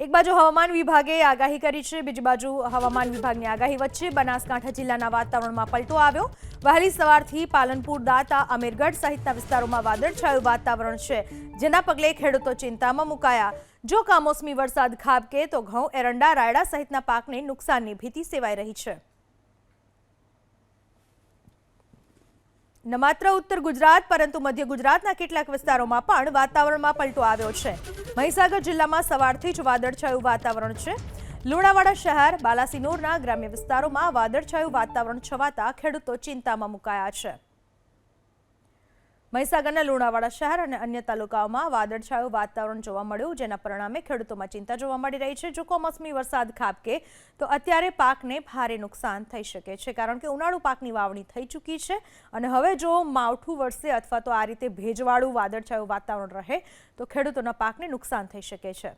એક બાજુ હવામાન વિભાગે આગાહી કરી છે, બીજી બાજુ હવામાન વિભાગની આગાહી વચ્ચે બનાસકાંઠા જિલ્લાના વાતાવરણમાં પલટો આવ્યો। વહેલી સવારથી પાલનપુર, દાંતા, અમીરગઢ સહિતના વિસ્તારોમાં વાદળછાયું વાતાવરણ છે, જેના પગલે ખેડૂતો ચિંતામાં મુકાયા। જો કમોસમી વરસાદ ખાબકે તો ઘઉં, એરંડા, રાયડા સહિતના પાકને નુકસાનની ભીતિ સેવાઈ રહી છે। ન માત્ર ઉત્તર ગુજરાત પરંતુ મધ્ય ગુજરાતના કેટલાક વિસ્તારોમાં પણ વાતાવરણમાં પલટો આવ્યો છે। મહીસાગર જિલ્લામાં સવારથી જ વાદળછાયું વાતાવરણ છે। લુણાવાડા શહેર, બાલાસિનોરના ગ્રામ્ય વિસ્તારોમાં વાદળછાયું વાતાવરણ છવાતા ખેડૂતો ચિંતામાં મુકાયા છે। મહીસાગરના લુણાવાડા શહેર અને અન્ય તાલુકાઓમાં વાદળછાયું વાતાવરણ જોવા મળ્યું, જેના પરિણામે ખેડૂતોમાં ચિંતા જોવા મળી રહી છે। જો કમોસમી વરસાદ ખાબકે તો અત્યારે પાકને ભારે નુકસાન થઈ શકે છે, કારણ કે ઉનાળુ પાકની વાવણી થઈ ચૂકી છે અને હવે જો માવઠું વરસે અથવા તો આ રીતે ભેજવાળું વાદળછાયું વાતાવરણ રહે તો ખેડૂતોના પાકને નુકસાન થઈ શકે છે।